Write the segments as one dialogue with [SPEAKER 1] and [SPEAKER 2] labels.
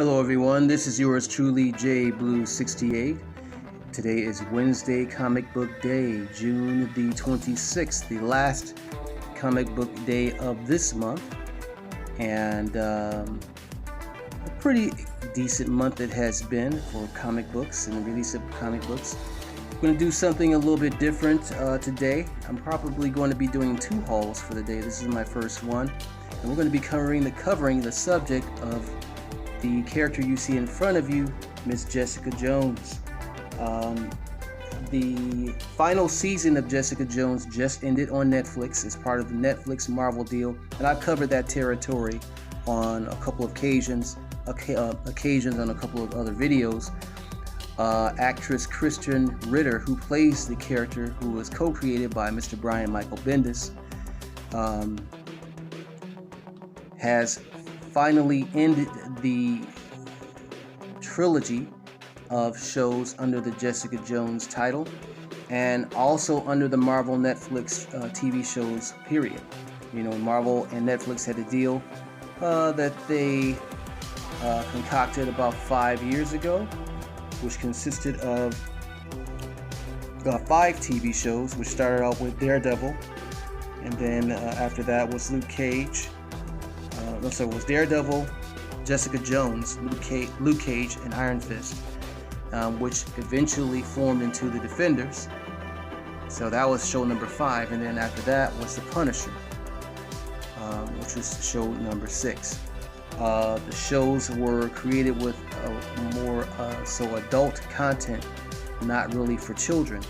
[SPEAKER 1] Hello everyone, this is yours truly, J Blue 68. Today is Wednesday, Comic Book Day, June the 26th, the last comic book day of this month. And a pretty decent month it has been for comic books and the release of comic books. I'm going to do something a little bit different today. I'm probably going to be doing two hauls for the day. This is my first one. And we're going to be covering the subject of the character you see in front of you, Miss Jessica Jones. The final season of Jessica Jones just ended on Netflix as part of the Netflix Marvel deal, and I've covered that territory on a couple of occasions on a couple of other videos. Actress Krysten Ritter, who plays the character, who was co-created by Mr. Brian Michael Bendis, has finally ended the trilogy of shows under the Jessica Jones title, and also under the Marvel Netflix TV shows, period. You know, Marvel and Netflix had a deal that they concocted about 5 years ago, which consisted of 5 TV shows, which started out with Daredevil, and then after that was Luke Cage. It was Daredevil, Jessica Jones, Luke Cage, and Iron Fist, which eventually formed into the Defenders. So that was show number 5, and then after that was The Punisher, which was show number 6. The shows were created with more adult content, not really for children,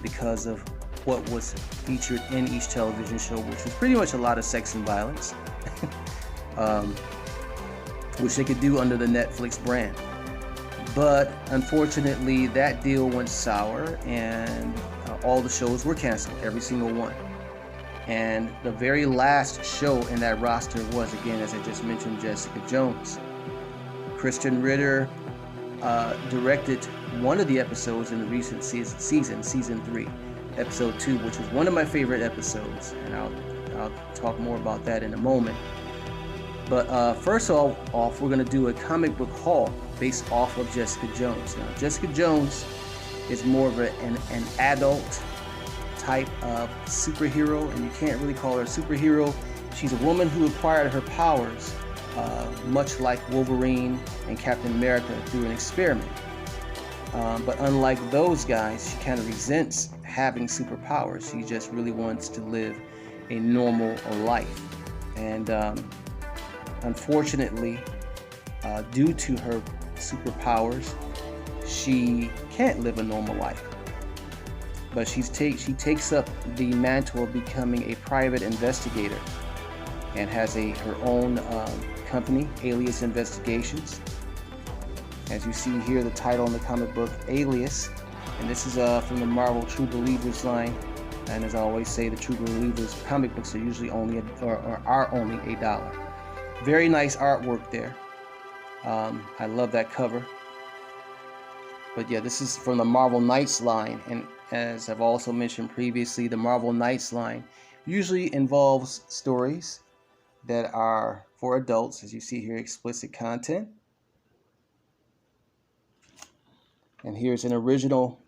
[SPEAKER 1] because of what was featured in each television show, which was pretty much a lot of sex and violence. Which they could do under the Netflix brand. But unfortunately, that deal went sour, and all the shows were canceled, every single one. And the very last show in that roster was, again, as I just mentioned, Jessica Jones. Krysten Ritter directed one of the episodes in the recent season 3, episode 2, which was one of my favorite episodes, and I'll talk more about that in a moment. But first off, we're going to do a comic book haul based off of Jessica Jones. Now, Jessica Jones is more of an adult type of superhero, and you can't really call her a superhero. She's a woman who acquired her powers, much like Wolverine and Captain America, through an experiment. But unlike those guys, she kind of resents having superpowers. She just really wants to live a normal life. And unfortunately, due to her superpowers, she can't live a normal life. But she takes up the mantle of becoming a private investigator, and has her own company, Alias Investigations. As you see here, the title in the comic book, Alias, and this is from the Marvel True Believers line. And as I always say, the True Believers comic books are usually only $1. Very nice artwork there. I love that cover. But yeah, this is from the Marvel Knights line, and as I've also mentioned previously, the Marvel Knights line usually involves stories that are for adults, as you see here, explicit content. And here's an original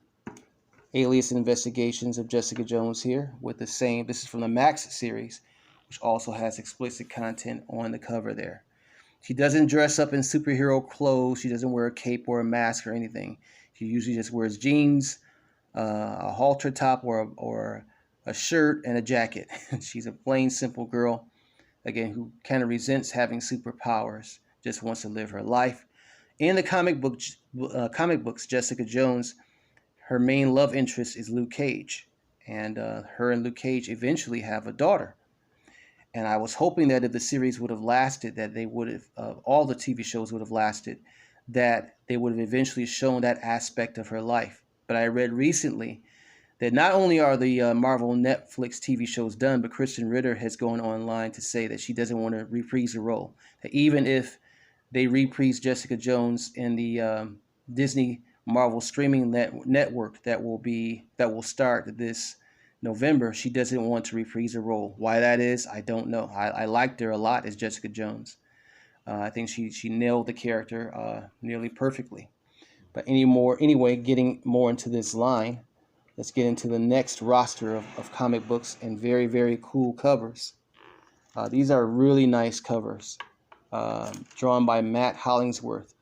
[SPEAKER 1] Alias Investigations of Jessica Jones here with the same. This is from the Max series, which also has explicit content on the cover there. She doesn't dress up in superhero clothes. She doesn't wear a cape or a mask or anything. She usually just wears jeans, a halter top, or a shirt and a jacket. She's a plain, simple girl, again, who kind of resents having superpowers, just wants to live her life. In the comic books, Jessica Jones, her main love interest is Luke Cage, and her and Luke Cage eventually have a daughter. And I was hoping that if the series would have lasted, that they would have, all the TV shows would have lasted, that they would have eventually shown that aspect of her life. But I read recently that not only are the Marvel Netflix TV shows done, but Krysten Ritter has gone online to say that she doesn't want to reprise the role. That even if they reprise Jessica Jones in the Disney Marvel streaming network that will start this November, she doesn't want to reprise a role. Why that is, I don't know. I liked her a lot as Jessica Jones. I think she nailed the character nearly perfectly. But anyway, getting more into this line, let's get into the next roster of comic books and very, very cool covers. These are really nice covers, drawn by Matt Hollingsworth.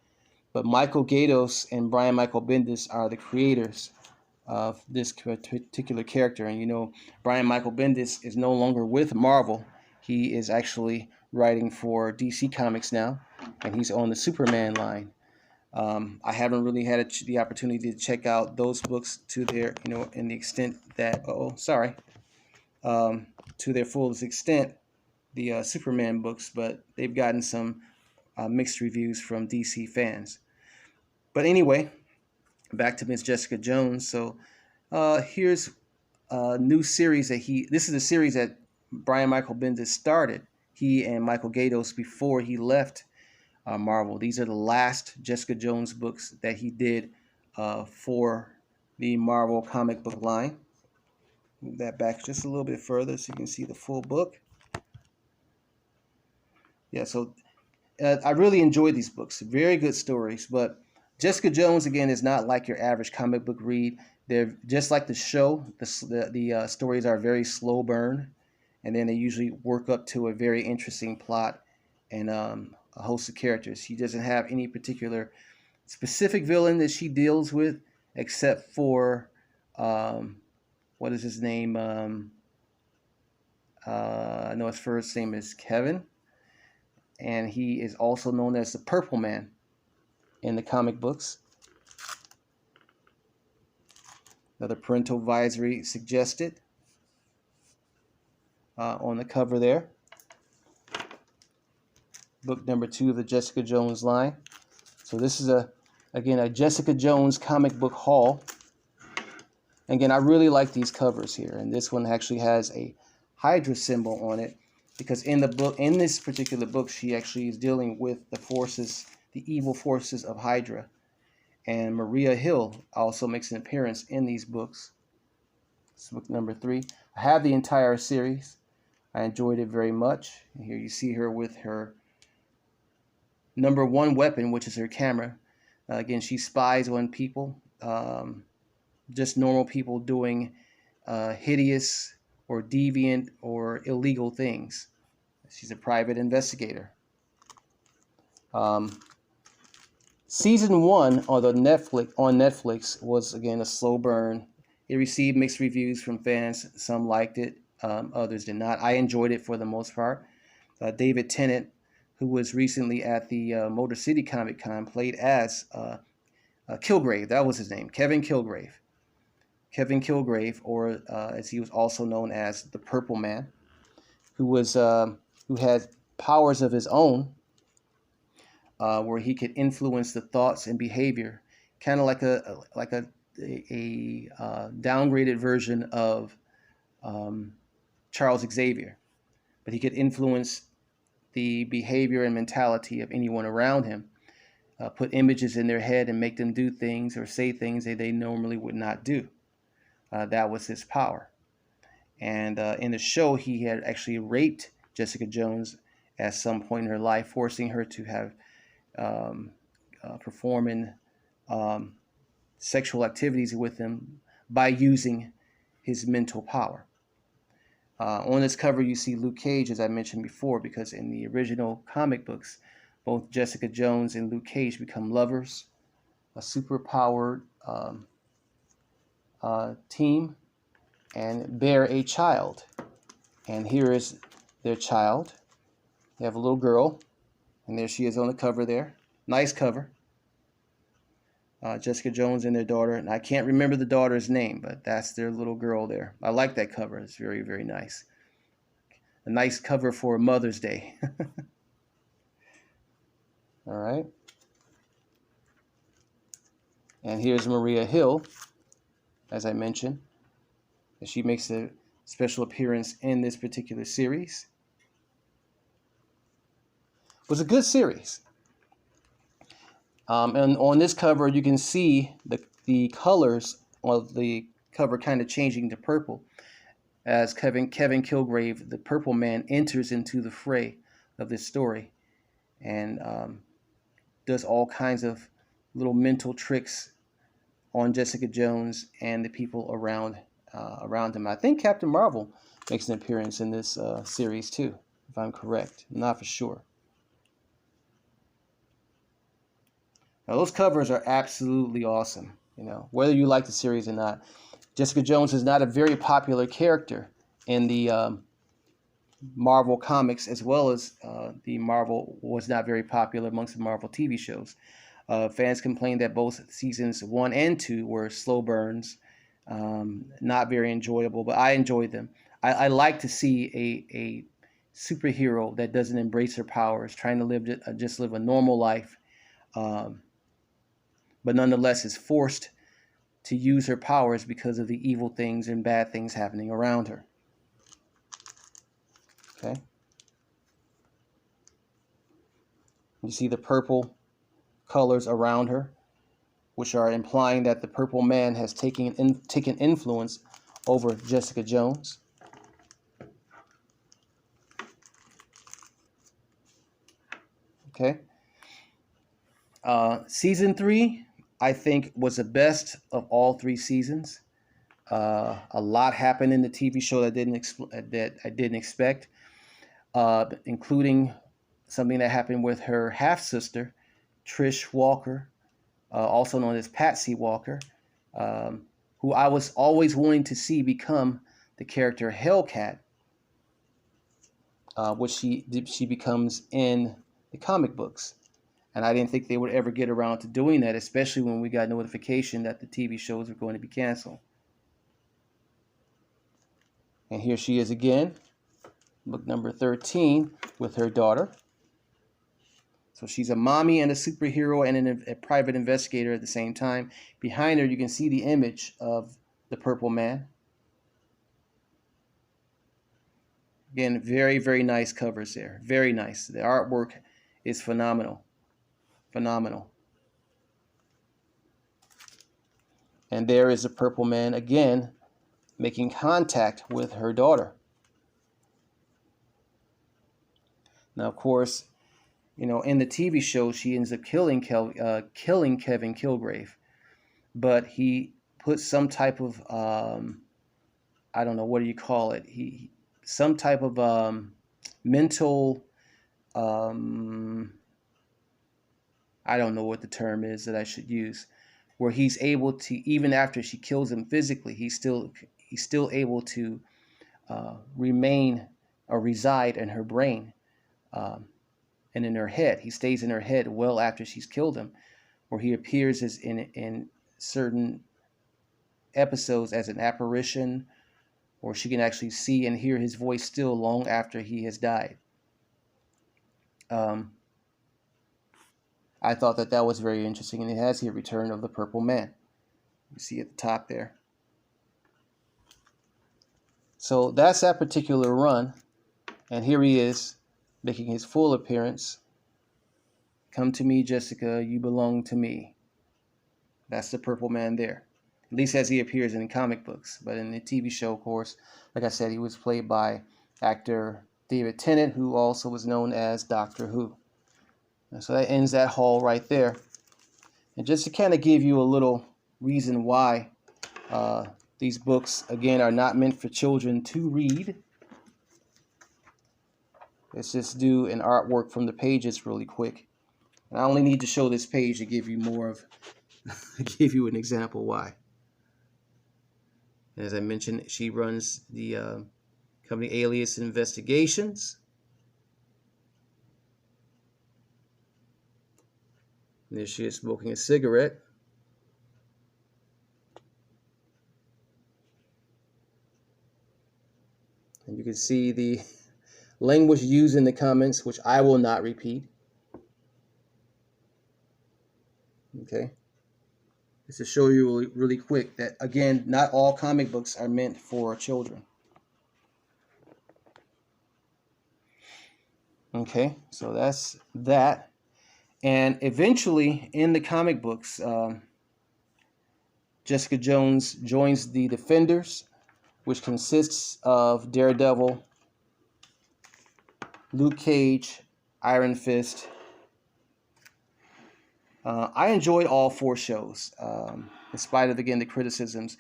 [SPEAKER 1] But Michael Gaydos and Brian Michael Bendis are the creators of this particular character. And you know, Brian Michael Bendis is no longer with Marvel. He is actually writing for DC Comics now, and he's on the Superman line. I haven't really had the opportunity to check out those books to their, in the extent that, to their fullest extent, the Superman books, but they've gotten some mixed reviews from DC fans. But anyway, back to Miss Jessica Jones. So here's a new series this is a series that Brian Michael Bendis started, he and Michael Gaydos, before he left Marvel. These are the last Jessica Jones books that he did for the Marvel comic book line. Move that back just a little bit further so you can see the full book. Yeah, so I really enjoyed these books. Very good stories, but Jessica Jones, again, is not like your average comic book read. They're just like the show. The stories are very slow burn, and then they usually work up to a very interesting plot and a host of characters. She doesn't have any particular specific villain that she deals with, except for what is his name? I know his first name is Kevin, and he is also known as the Purple Man in the comic books. Another parental advisory suggested on the cover there. Book number 2 of the Jessica Jones line. So this is again a Jessica Jones comic book haul. Again, I really like these covers here, and this one actually has a Hydra symbol on it, because in this particular book, she actually is dealing with the evil forces of Hydra. And Maria Hill also makes an appearance in these books. It's book number 3. I have the entire series. I enjoyed it very much. And here you see her with her number 1 weapon, which is her camera. Again, she spies on people, just normal people doing hideous or deviant or illegal things. She's a private investigator. Season 1 on Netflix was, again, a slow burn. It received mixed reviews from fans. Some liked it, others did not. I enjoyed it for the most part. David Tennant, who was recently at the Motor City Comic Con, played as Kilgrave. That was his name, Kevin Kilgrave. Kevin Kilgrave, or as he was also known as the Purple Man, who had powers of his own, where he could influence the thoughts and behavior, kind of like a downgraded version of Charles Xavier, but he could influence the behavior and mentality of anyone around him, put images in their head and make them do things or say things that they normally would not do. That was his power. And in the show, he had actually raped Jessica Jones at some point in her life, forcing her to have performing sexual activities with him by using his mental power. On this cover, you see Luke Cage, as I mentioned before, because in the original comic books, both Jessica Jones and Luke Cage become lovers, a super-powered team, and bear a child. And here is their child. They have a little girl, and there she is on the cover there. Nice cover. Jessica Jones and their daughter, and I can't remember the daughter's name, but that's their little girl there. I like that cover. It's very, very nice. A nice cover for Mother's Day. All right. And here's Maria Hill, as I mentioned. She makes a special appearance in this particular series. It was a good series. And on this cover, you can see the colors of the cover kind of changing to purple as Kevin Kilgrave, the Purple Man, enters into the fray of this story. and does all kinds of little mental tricks on Jessica Jones and the people around him. I think Captain Marvel makes an appearance in this series too, if I'm correct. I'm not for sure. Now, those covers are absolutely awesome. You know, whether you like the series or not, Jessica Jones is not a very popular character in the Marvel comics, as well as the Marvel was not very popular amongst the Marvel TV shows. Fans complained that both seasons 1 and 2 were slow burns, not very enjoyable, but I enjoyed them. I like to see a superhero that doesn't embrace her powers, trying to just live a normal life, but nonetheless is forced to use her powers because of the evil things and bad things happening around her. Okay. You see the purple colors around her, which are implying that the Purple Man has taken influence over Jessica Jones. Okay. Season 3, I think, was the best of all 3 seasons. A lot happened in the TV show that I didn't expect, including something that happened with her half sister, Trish Walker, also known as Patsy Walker, who I was always wanting to see become the character Hellcat, which she becomes in the comic books. And I didn't think they would ever get around to doing that, especially when we got notification that the TV shows were going to be canceled. And here she is again, book number 13, with her daughter. So she's a mommy and a superhero and a private investigator at the same time. Behind her, you can see the image of the Purple Man. Again, very, very nice covers there. Very nice. The artwork is phenomenal. Phenomenal. And there is the Purple Man again, making contact with her daughter. Now, of course, you know, in the TV show, she ends up killing Kevin Kilgrave, but he put some type of I don't know, what do you call it? Some type of mental I don't know what the term is that I should use, where he's able to, even after she kills him physically, he's still able to remain or reside in her brain and in her head. He stays in her head well after she's killed him, where he appears as in certain episodes as an apparition, or she can actually see and hear his voice still long after he has died. I thought that was very interesting, and it has here Return of the Purple Man. You see at the top there. So that's that particular run, and here he is making his full appearance. Come to me, Jessica, you belong to me. That's the Purple Man there, at least as he appears in the comic books. But in the TV show, of course, like I said, he was played by actor David Tennant, who also was known as Doctor Who. And so that ends that haul right there. And just to kind of give you a little reason why these books, again, are not meant for children to read. Let's just do an artwork from the pages really quick. And I only need to show this page to give you more of, give you an example why. As I mentioned, she runs the company Alias Investigations. And there she is smoking a cigarette. And you can see the language used in the comments, which I will not repeat. Okay. Just to show you really quick that, again, not all comic books are meant for children. Okay, so that's that. And eventually, in the comic books, Jessica Jones joins the Defenders, which consists of Daredevil, Luke Cage, Iron Fist, I enjoyed all 4 shows, in spite of, again, the criticisms.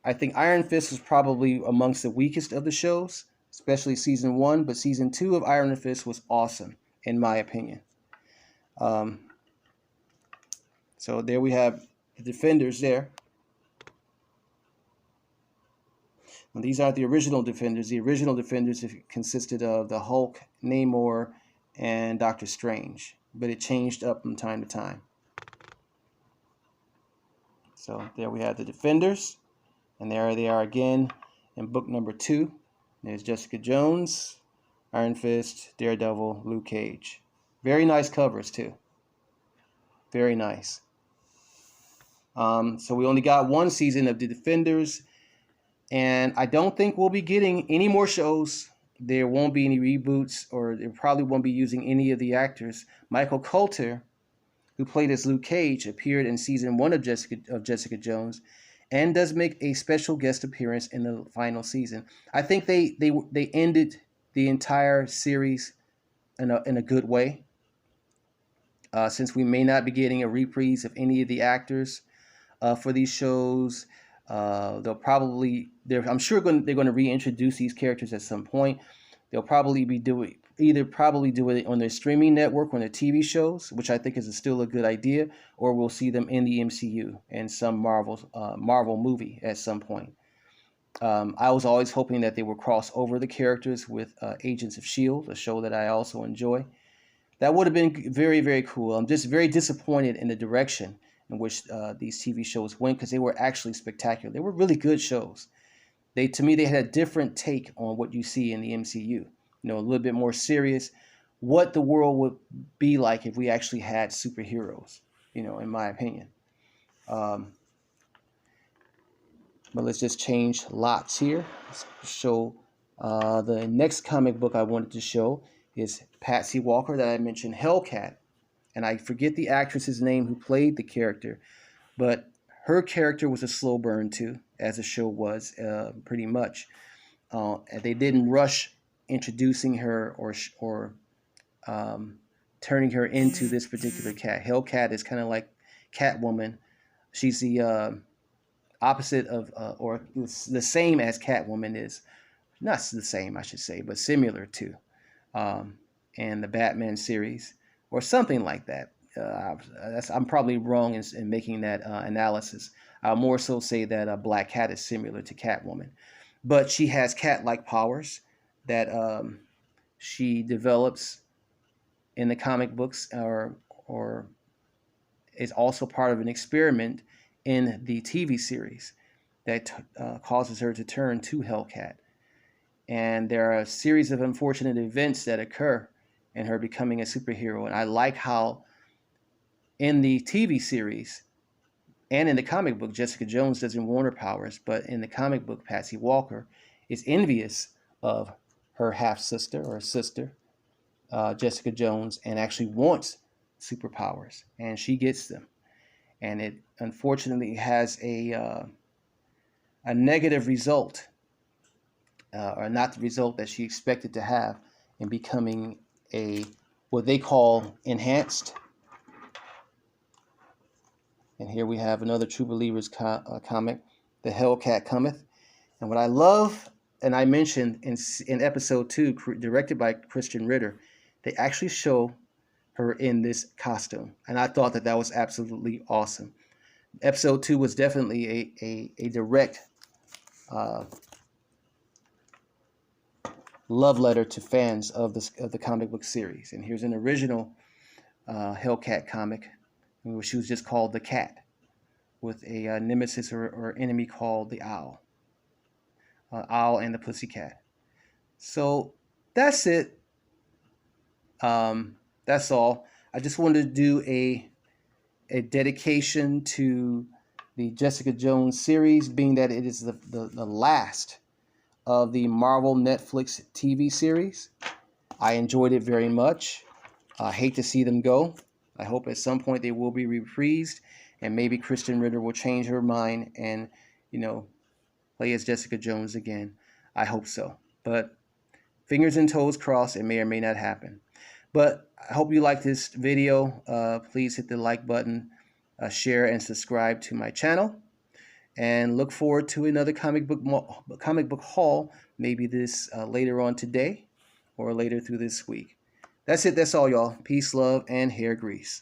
[SPEAKER 1] I think Iron Fist was probably amongst the weakest of the shows, especially season 1, but season 2 of Iron Fist was awesome, in my opinion. Um, so there we have the Defenders there. Now, these aren't the original Defenders. The original Defenders consisted of the Hulk, Namor, and Doctor Strange, but it changed up from time to time. So there we have the Defenders, and there they are again in book number 2. There's Jessica Jones, Iron Fist, Daredevil, Luke Cage. Very nice covers too. Very nice. So we only got 1 season of the Defenders, and I don't think we'll be getting any more shows. There won't be any reboots, or they probably won't be using any of the actors. Michael Coulter, who played as Luke Cage, appeared in season 1 of Jessica Jones, and does make a special guest appearance in the final season. I think they ended the entire series in a good way, since we may not be getting a reprise of any of the actors for these shows. They'll probably I'm sure they're going to reintroduce these characters at some point. They'll probably be do it on their streaming network, on their TV shows, which I think is still a good idea, or we'll see them in the MCU and some Marvel movie at some point. I was always hoping that they would cross over the characters with Agents of S.H.I.E.L.D., a show that I also enjoy. That would have been very, very cool. I'm just very disappointed in the direction in which these TV shows went, because they were actually spectacular. They were really good shows. To me, they had a different take on what you see in the MCU. A little bit more serious, what the world would be like if we actually had superheroes, in my opinion. But let's just change lots here. Let's show the next comic book I wanted to show is Patsy Walker, that I mentioned, Hellcat. And I forget the actress's name who played the character, but her character was a slow burn too, as the show was, pretty much. They didn't rush introducing her or turning her into this particular cat. Hellcat is kind of like Catwoman. She's the opposite of, or the same as Catwoman is. Not the same, I should say, but similar to, in the Batman series, or something like that. I'm probably wrong in making that analysis. I'll more so say that Black Cat is similar to Catwoman, but she has cat-like powers that she develops in the comic books, or is also part of an experiment in the TV series that causes her to turn to Hellcat. And there are a series of unfortunate events that occur in her becoming a superhero. And I like how in the TV series and in the comic book, Jessica Jones doesn't want her powers, but in the comic book, Patsy Walker is envious of her half-sister or sister, Jessica Jones, and actually wants superpowers, and she gets them. And it unfortunately has a negative result, or not the result that she expected to have, in becoming what they call enhanced. And here we have another True Believers comic, The Hellcat Cometh. And what I love, and I mentioned in episode 2, directed by Christian Ritter, they actually show her in this costume. And I thought that was absolutely awesome. Episode 2 was definitely a direct love letter to fans of the comic book series. And here's an original Hellcat comic, in which she was just called the Cat, with a nemesis or enemy called the Owl. Owl and the Pussycat. So that's it. That's all. I just wanted to do a dedication to the Jessica Jones series, being that it is the last of the Marvel Netflix TV series. I enjoyed it very much. I hate to see them go. I hope at some point they will be reprised, and maybe Kristen Ritter will change her mind and, play as Jessica Jones again. I hope so. But fingers and toes crossed, it may or may not happen. But I hope you like this video. Please hit the like button, share, and subscribe to my channel. And look forward to another comic book haul, maybe this later on today or later through this week. That's it. That's all, y'all. Peace, love, and hair grease.